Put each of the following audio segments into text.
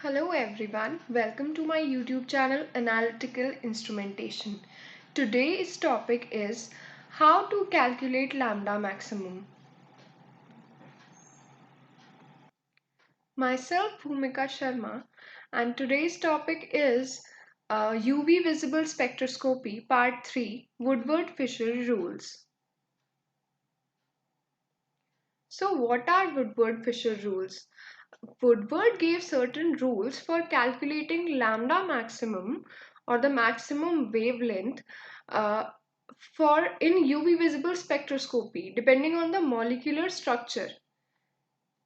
Hello everyone, welcome to my YouTube channel Analytical Instrumentation. Today's topic is how to calculate lambda maximum. Myself Bhumika Sharma, and today's topic is UV visible spectroscopy part 3 Woodward-Fieser rules. So what are Woodward-Fieser rules? Woodward gave certain rules for calculating lambda maximum or the maximum wavelength uh, for in UV visible spectroscopy depending on the molecular structure,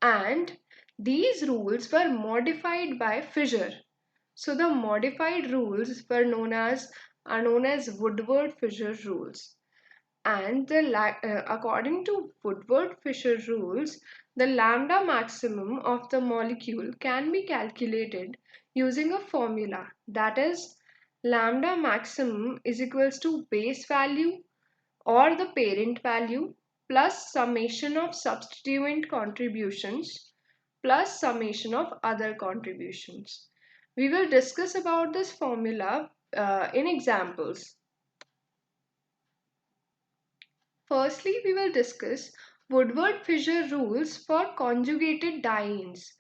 and these rules were modified by Fisher. So the modified rules are known as Woodward-Fieser rules. And according to Woodward-Fieser rules, the lambda maximum of the molecule can be calculated using a formula, that is, lambda maximum is equals to base value or the parent value plus summation of substituent contributions plus summation of other contributions. We will discuss about this formula in examples. Firstly, we will discuss Woodward-Fieser rules for conjugated dienes.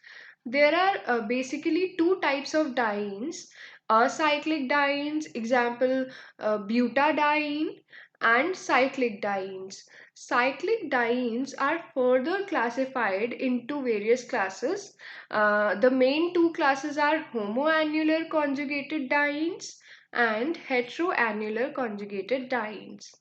There are basically two types of dienes, acyclic dienes, example butadiene, and cyclic dienes. Cyclic dienes are further classified into various classes. The main two classes are homoannular conjugated dienes and heteroannular conjugated dienes.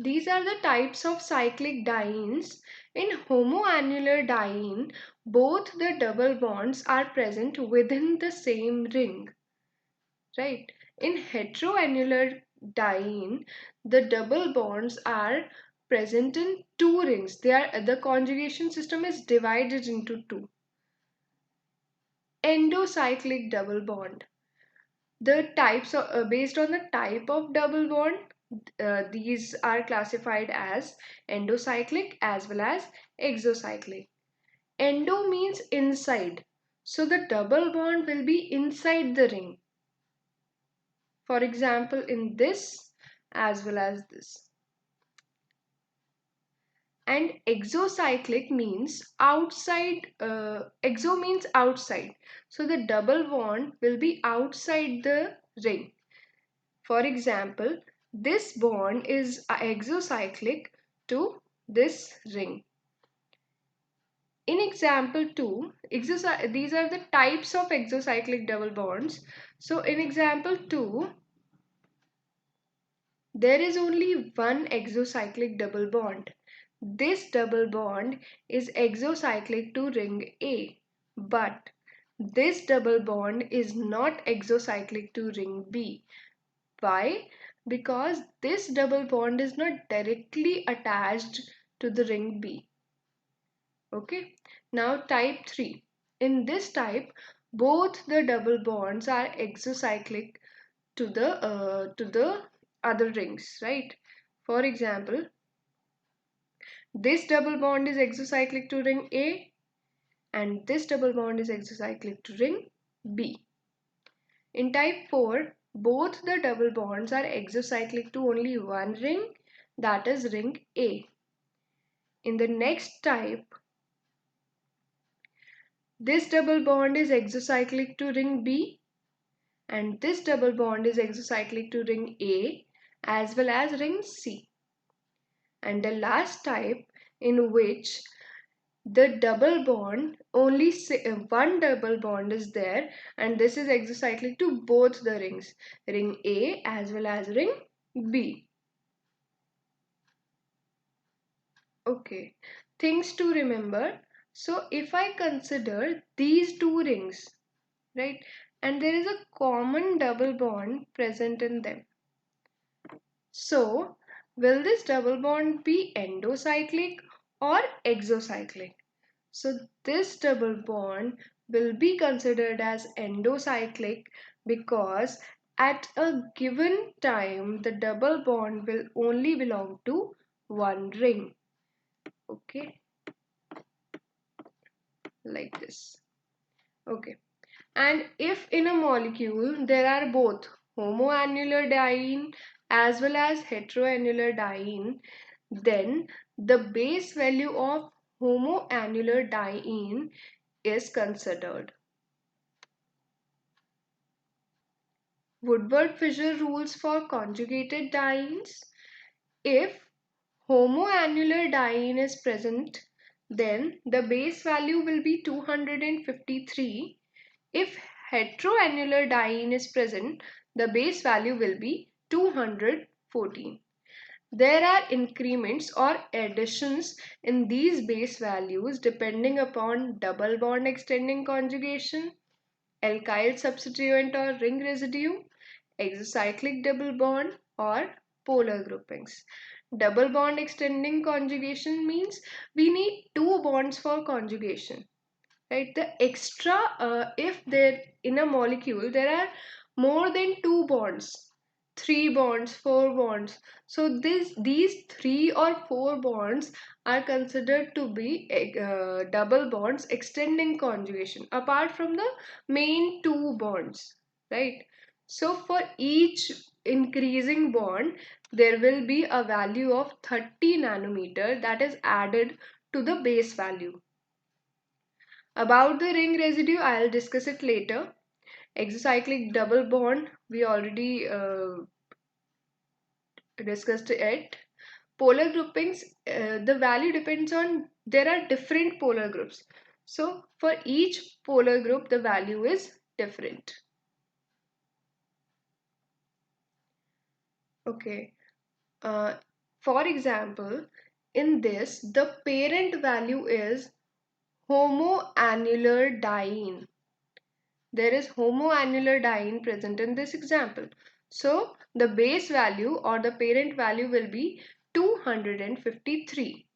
These are the types of cyclic dienes. In homoannular diene, both the double bonds are present within the same ring, right? In heteroannular diene, the double bonds are present in two rings. The conjugation system is divided into two. Endocyclic double bond. The types of based on the type of double bond, these are classified as endocyclic as well as exocyclic. Endo means inside, so the double bond will be inside the ring. For example, in this as well as this. And exocyclic means outside, exo means outside, so the double bond will be outside the ring. For example, this bond is exocyclic to this ring. In example 2, these are the types of exocyclic double bonds. So in example 2, there is only one exocyclic double bond. This double bond is exocyclic to ring A, but this double bond is not exocyclic to ring B. Why? Because this double bond is not directly attached to the ring B. Okay. Now type 3. In this type, both the double bonds are exocyclic to the other rings, right? For example, this double bond is exocyclic to ring A and this double bond is exocyclic to ring B. In type 4, both the double bonds are exocyclic to only one ring, that is ring A. In the next type, this double bond is exocyclic to ring B and this double bond is exocyclic to ring A as well as ring C. And the last type, in which the double bond one double bond is there and this is exocyclic to both the rings, ring A as well as ring B. Okay, things to remember. So if I consider these two rings, right, and there is a common double bond present in them, so will this double bond be endocyclic or exocyclic? So this double bond will be considered as endocyclic because at a given time the double bond will only belong to one ring. Okay. like this. Okay. And if in a molecule there are both homoannular diene as well as heteroannular diene, then the base value of homoannular diene is considered. Woodward-Fieser rules for conjugated dienes. If homoannular diene is present, then the base value will be 253. If heteroannular diene is present, the base value will be 214. There are increments or additions in these base values depending upon double bond extending conjugation, alkyl substituent or ring residue, exocyclic double bond, or polar groupings. Double bond extending conjugation means we need two bonds for conjugation, right? The extra, if there in a molecule there are more than two bonds, three bonds, four bonds, so these three or four bonds are considered to be double bonds extending conjugation apart from the main two bonds, right? So for each increasing bond there will be a value of 30 nanometer that is added to the base value. About the ring residue, I'll discuss it later. Exocyclic double bond, we already discussed it. Polar groupings, the value depends on, there are different polar groups. So for each polar group, the value is different. Okay. Uh, for example, in this, the parent value is homoannular diene. There is homoannular diene present in this example. So the base value or the parent value will be 253.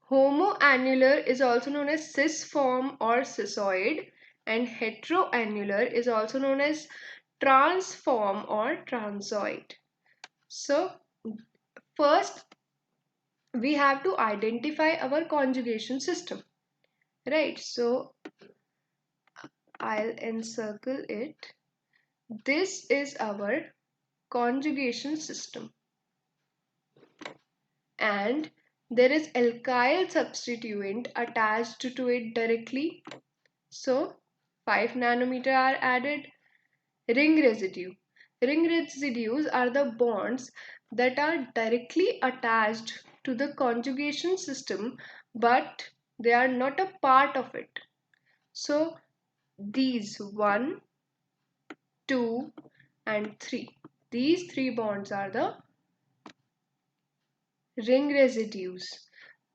Homoannular is also known as cis form or cisoid, and heteroannular is also known as transform or transoid. So first we have to identify our conjugation system, right? So I'll encircle it. This is our conjugation system, and there is alkyl substituent attached to it directly, so 5 nanometer are added. Ring residues are the bonds that are directly attached to the conjugation system but they are not a part of it. So these 1, 2 and 3, these three bonds are the ring residues,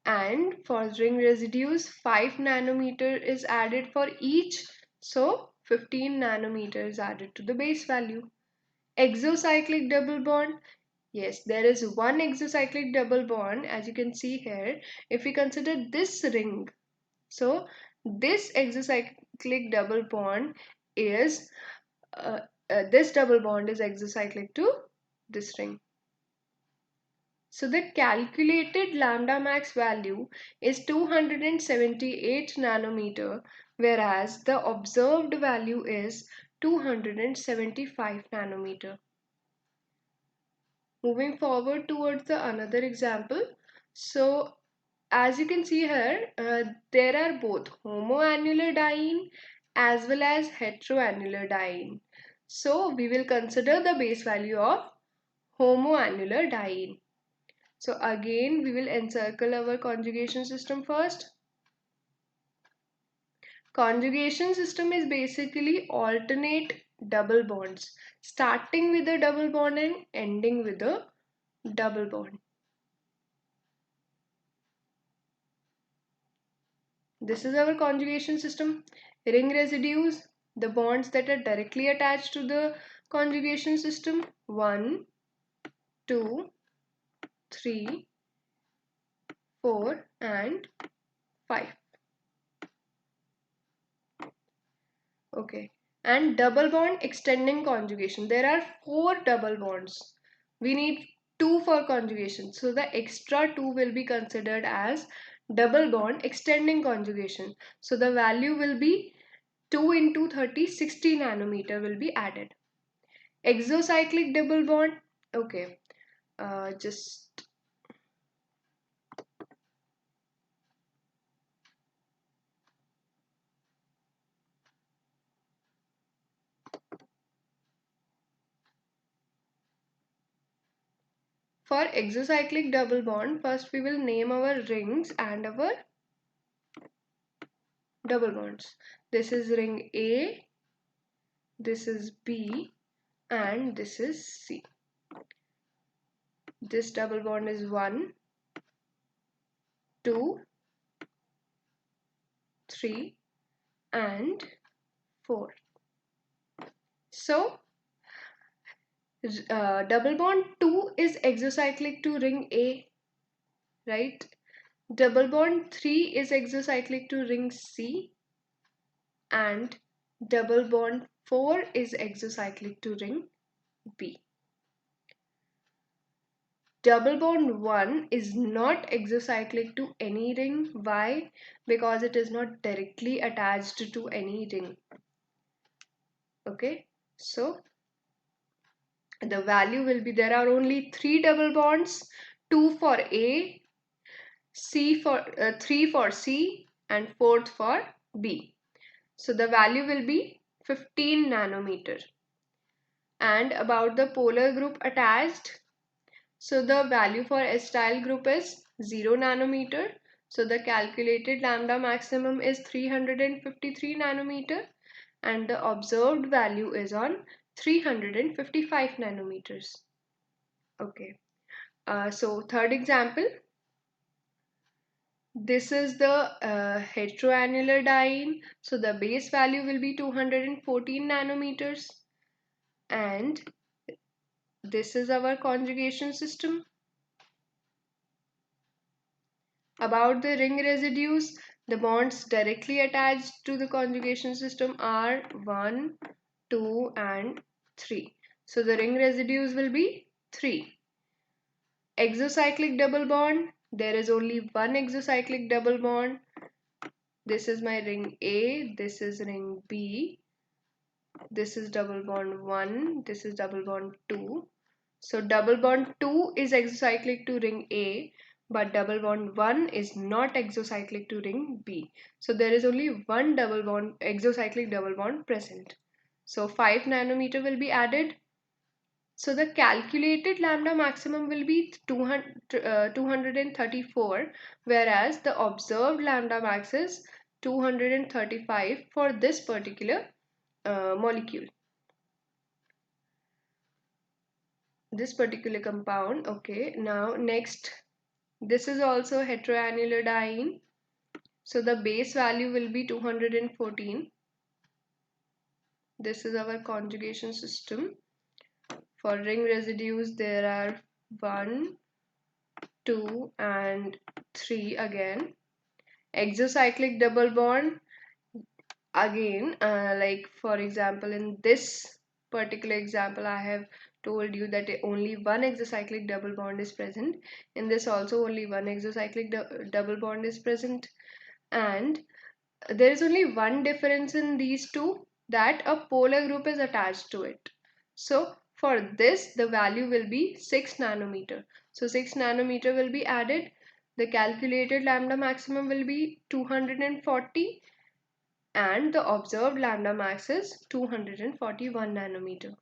and for ring residues 5 nanometer is added for each, so 15 nanometer is added to the base value. Exocyclic double bond, yes, there is one exocyclic double bond as you can see here. If we consider this ring, so this exocyclic double bond is this double bond is exocyclic to this ring. So the calculated lambda max value is 278 nanometer, whereas the observed value is 275 nanometer. Moving forward towards the another example. So as you can see here, there are both homoannular diene as well as heteroannular diene. So we will consider the base value of homoannular diene. So again, we will encircle our conjugation system first. Conjugation system is basically alternate double bonds, starting with a double bond and ending with a double bond. This is our conjugation system. Ring residues, the bonds that are directly attached to the conjugation system, 1, 2, 3, 4 and 5. Okay. And double bond extending conjugation. There are 4 double bonds. We need 2 for conjugation. So the extra 2 will be considered as double bond extending conjugation. So the value will be 2 into 30, 60 nanometer will be added. Exocyclic double bond, okay, just for exocyclic double bond, first we will name our rings and our double bonds. This is ring A, this is B, and this is C. This double bond is 1, 2, 3, and 4. So, double bond 2 is exocyclic to ring A, right? Double bond 3 is exocyclic to ring C, and double bond 4 is exocyclic to ring B. Double bond 1 is not exocyclic to any ring. Why? Because it is not directly attached to any ring. Okay, so the value will be, there are only 3 double bonds, 2 for A, 3 for C, and 4th for B. So the value will be 15 nanometer. And about the polar group attached, so the value for acyl group is 0 nanometer. So the calculated lambda maximum is 353 nanometer, and the observed value is on 355 nanometers. Okay. So third example, this is the heteroannular diene. So the base value will be 214 nanometers, and this is our conjugation system. About the ring residues, the bonds directly attached to the conjugation system are 1, 2, and 3. So the ring residues will be 3. Exocyclic double bond, there is only one exocyclic double bond. This is my ring A, this is ring B, this is double bond 1, this is double bond 2. So double bond 2 is exocyclic to ring A, but double bond 1 is not exocyclic to ring B. So there is only one double bond, exocyclic double bond present. So 5 nanometer will be added. So the calculated lambda maximum will be 234, whereas the observed lambda max is 235 for this particular molecule. This particular compound. Okay, now next, this is also heteroannular diene. So the base value will be 214. This is our conjugation system. For ring residues, there are 1, 2, and 3 again. Exocyclic double bond, again, like for example, in this particular example, I have told you that only one exocyclic double bond is present. In this also only one exocyclic double bond is present, and there is only one difference in these two, that a polar group is attached to it. So for this, the value will be 6 nanometer. So 6 nanometer will be added. The calculated lambda maximum will be 240, and the observed lambda max is 241 nanometer.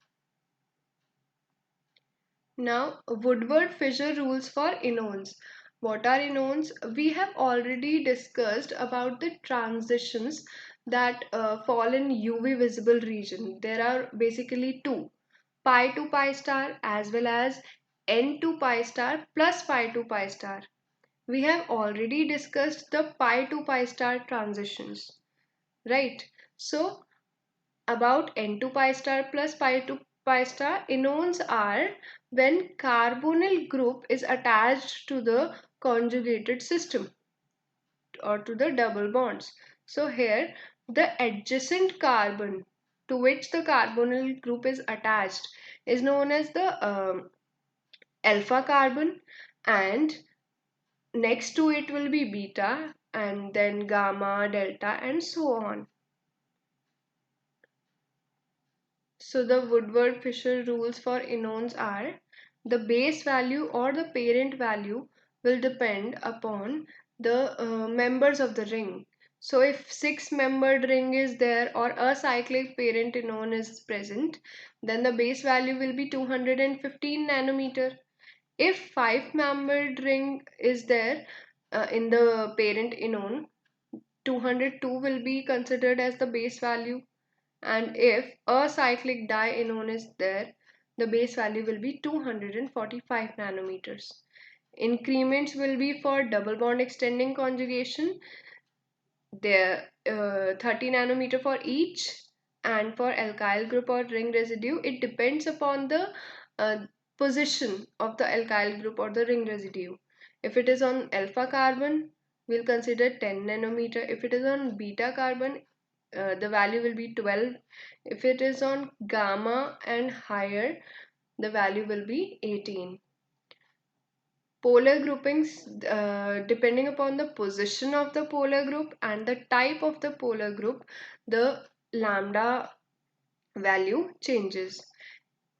Now, Woodward-Fieser rules for enones. What are enones? We have already discussed about the transitions that fall in UV visible region. There are basically two, pi to pi star as well as n to pi star plus pi to pi star. We have already discussed the pi to pi star transitions, right? So about n to pi star plus pi to pi star, enones are when carbonyl group is attached to the conjugated system or to the double bonds. So here the adjacent carbon to which the carbonyl group is attached is known as the alpha carbon, and Next to it will be beta, and then gamma, delta, and so on. So the Woodward-Fieser rules for enones are: the base value or the parent value will depend upon the members of the ring. So if 6-membered ring is there or a cyclic parent enone is present, then the base value will be 215 nanometer. If 5-membered ring is there in the parent enone, 202 will be considered as the base value. And if a cyclic dienone is there, the base value will be 245 nanometers. Increments will be for double bond extending conjugation, there 30 nanometer for each, and for alkyl group or ring residue it depends upon the uh, position of the alkyl group or the ring residue. If it is on alpha carbon, we'll consider 10 nanometer. If it is on beta carbon, the value will be 12. If it is on gamma and higher, the value will be 18. Polar groupings, depending upon the position of the polar group and the type of the polar group, the lambda value changes.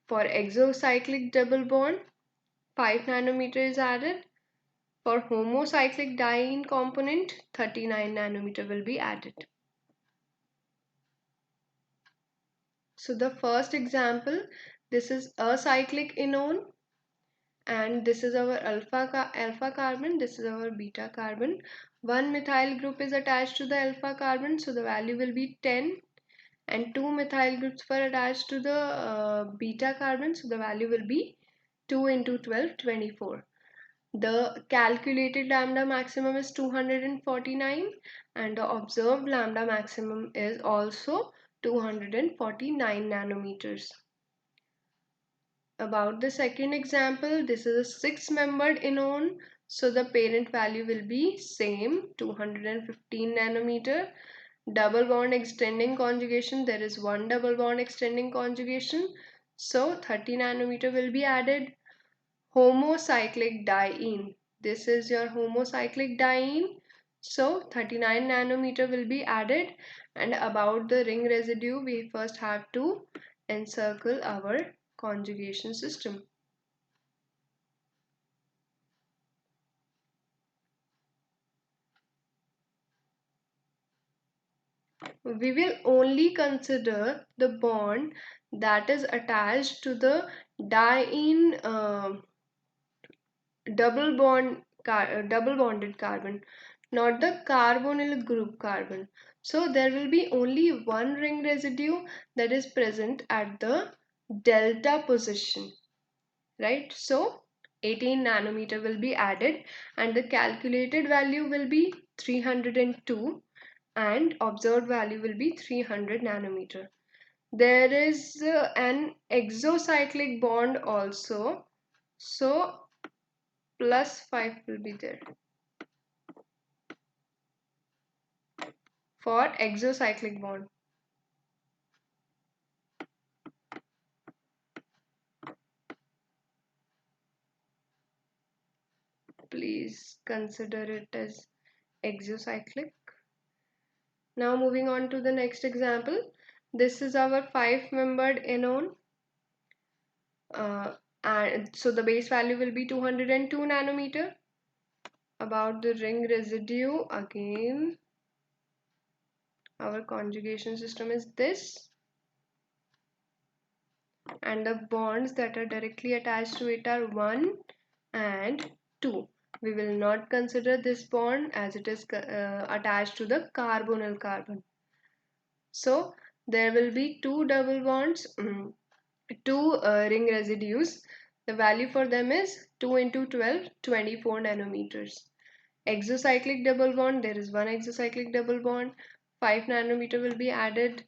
For exocyclic double bond, 5 nanometer is added. For homocyclic diene component, 39 nanometer will be added. So the first example, this is a cyclic enone, and this is our alpha carbon, this is our beta carbon. One methyl group is attached to the alpha carbon, so the value will be 10, and two methyl groups were attached to the beta carbon, so the value will be 2 into 12, 24. The calculated lambda maximum is 249, and the observed lambda maximum is also 249 nanometers. About the second example, this is a 6-membered enone, so the parent value will be same, 215 nanometer. Double bond extending conjugation, there is one double bond extending conjugation, so 30 nanometer will be added. Homocyclic diene, this is your homocyclic diene, so 39 nanometer will be added. And about the ring residue, we first have to encircle our conjugation system. We will only consider the bond that is attached to the diene double bonded carbon, not the carbonyl group carbon. So there will be only one ring residue that is present at the delta position, right? So 18 nanometer will be added, and the calculated value will be 302, and observed value will be 300 nanometer. There is an exocyclic bond also, so plus 5 will be there for exocyclic bond. Please consider it as exocyclic. Now moving on to the next example. This is our 5-membered enone. And so the base value will be 202 nanometer. About the ring residue, again, our conjugation system is this, and the bonds that are directly attached to it are 1 and 2. We will not consider this bond as it is attached to the carbonyl carbon. So there will be two double bonds, two ring residues. The value for them is 2 into 12, 24 nanometers. Exocyclic double bond, there is one exocyclic double bond, 5 nanometer will be added.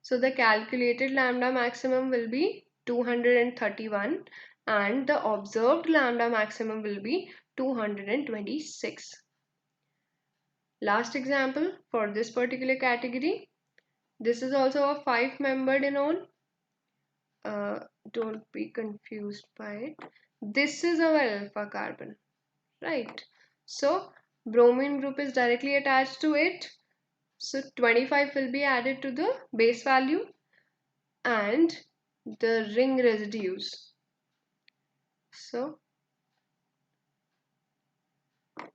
So the calculated lambda maximum will be 231, and the observed lambda maximum will be 226. Last example for this particular category. This is also a 5-membered enone. Don't be confused by it. This is our alpha carbon, right? So bromine group is directly attached to it. So 25 will be added to the base value, and the ring residues. So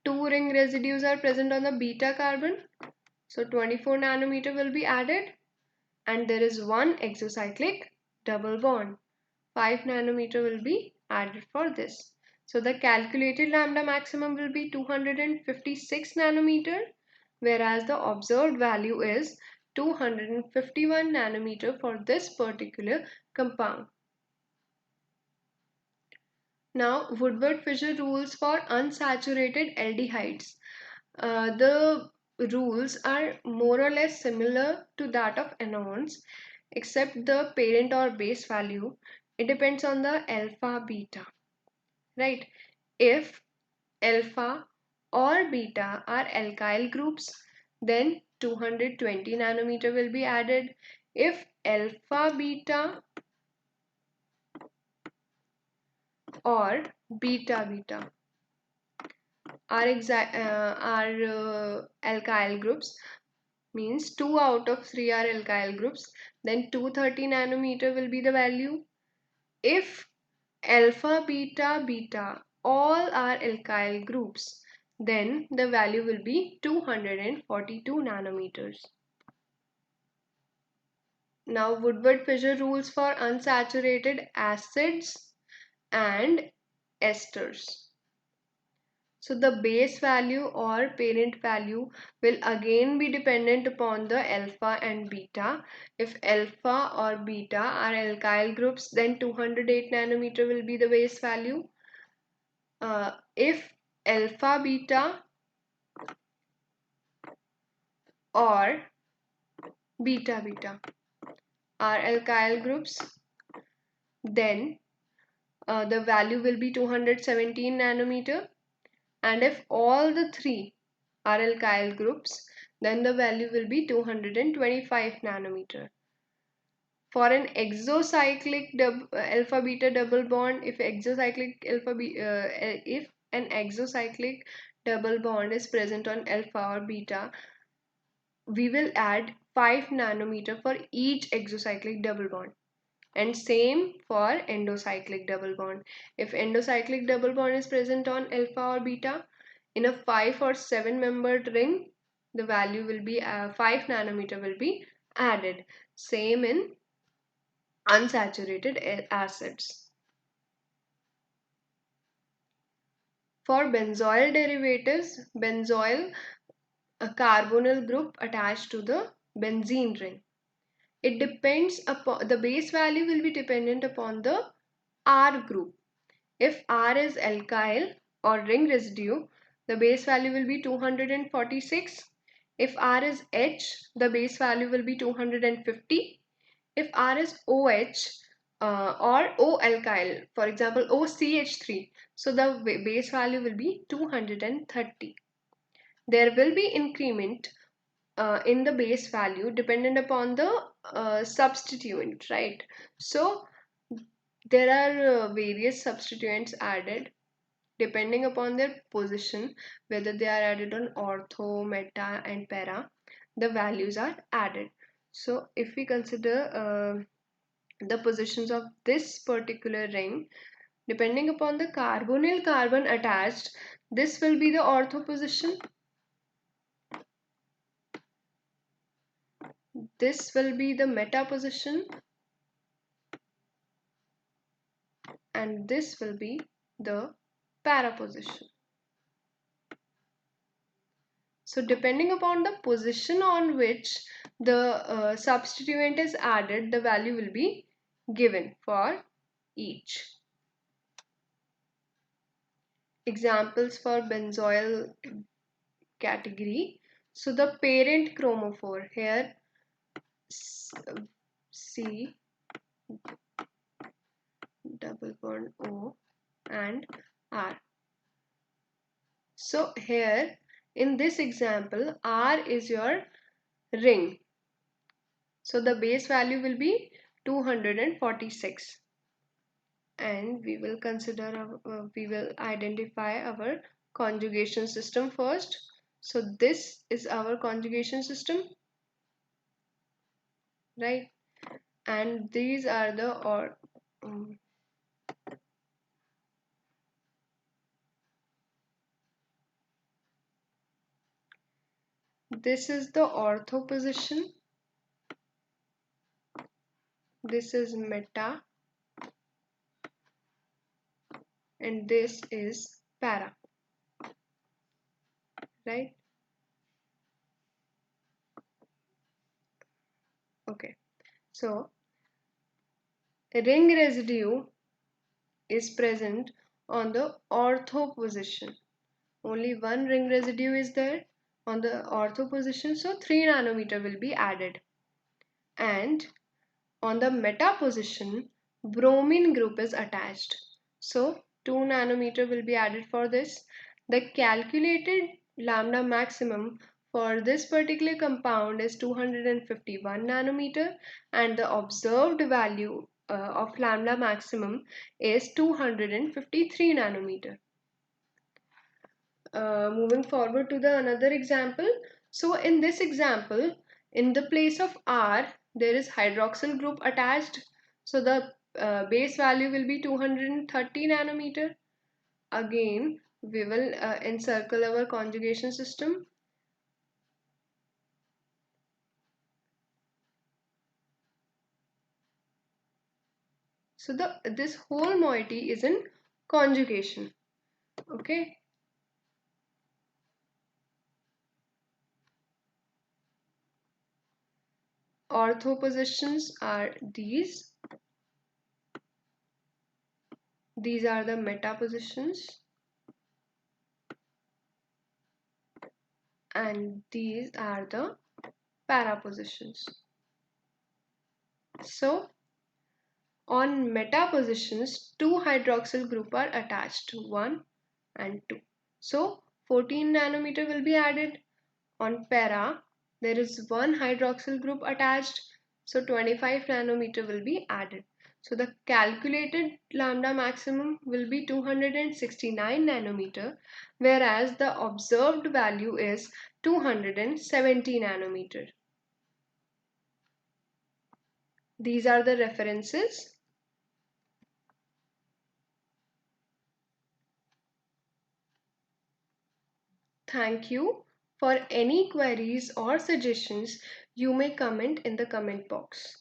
2 ring residues are present on the beta carbon. So 24 nanometer will be added, and there is one exocyclic double bond. 5 nanometer will be added for this. So the calculated lambda maximum will be 256 nanometer, whereas the observed value is 251 nanometer for this particular compound. Now, Woodward-Fieser rules for unsaturated aldehydes. The rules are more or less similar to that of enones, except the parent or base value. It depends on the alpha beta, right? If alpha or beta are alkyl groups, then 220 nanometer will be added. If alpha beta or beta beta are alkyl groups, means 2 out of 3 are alkyl groups, then 230 nanometer will be the value. If alpha beta beta all are alkyl groups, then the value will be 242 nanometers. Now Woodward-Fieser rules for unsaturated acids and esters. So the base value or parent value will again be dependent upon the alpha and beta. If alpha or beta are alkyl groups, then 208 nanometer will be the base value. If alpha beta or beta beta are alkyl groups, then the value will be 217 nanometer. And if all the three are alkyl groups, then the value will be 225 nanometer. For an exocyclic alpha beta double bond, if an exocyclic double bond is present on alpha or beta, we will add 5 nanometer for each exocyclic double bond. And same for endocyclic double bond. If endocyclic double bond is present on alpha or beta in a 5 or 7 membered ring, the value will be 5 nanometer will be added. Same in unsaturated acids. For benzoyl derivatives, benzoyl, a carbonyl group attached to the benzene ring. It depends upon the base value will be dependent upon the R group. If R is alkyl or ring residue, the base value will be 246. If R is H, the base value will be 250. If R is OH or O alkyl, for example OCH3, so the base value will be 230. There will be increment in the base value dependent upon the substituent, right? So there are various substituents added depending upon their position, whether they are added on ortho, meta and para, the values are added. So if we consider the positions of this particular ring, depending upon the carbonyl carbon attached, this will be the ortho position, this will be the meta position, and this will be the para position. So depending upon the position on which the substituent is added, the value will be given for each. Examples for benzoyl category. So the parent chromophore here, C double bond O and R. So here in this example, R is your ring. So the base value will be 246. And we will consider we will identify our conjugation system first. So this is our conjugation system, right? And these are the um, this is the ortho position, this is meta, and this is para, right? Okay, so ring residue is present on the ortho position. Only one ring residue is there on the ortho position, so 3 nanometer will be added. And on the meta position, bromine group is attached. So 2 nanometer will be added for this. The calculated lambda maximum for this particular compound is 251 nanometer, and the observed value of lambda maximum is 253 nanometer. Moving forward to the another example. So in this example, in the place of R, there is hydroxyl group attached. So the base value will be 230 nanometer. Again, we will encircle our conjugation system. So this whole moiety is in conjugation. Okay. Ortho positions are these. These are the meta positions. And these are the para positions. So on meta positions, 2 hydroxyl group are attached, 1 and 2. So 14 nanometer will be added. On para, there is 1 hydroxyl group attached, so 25 nanometer will be added. So the calculated lambda maximum will be 269 nanometer, whereas the observed value is 270 nanometer. These are the references. Thank you. For any queries or suggestions, you may comment in the comment box.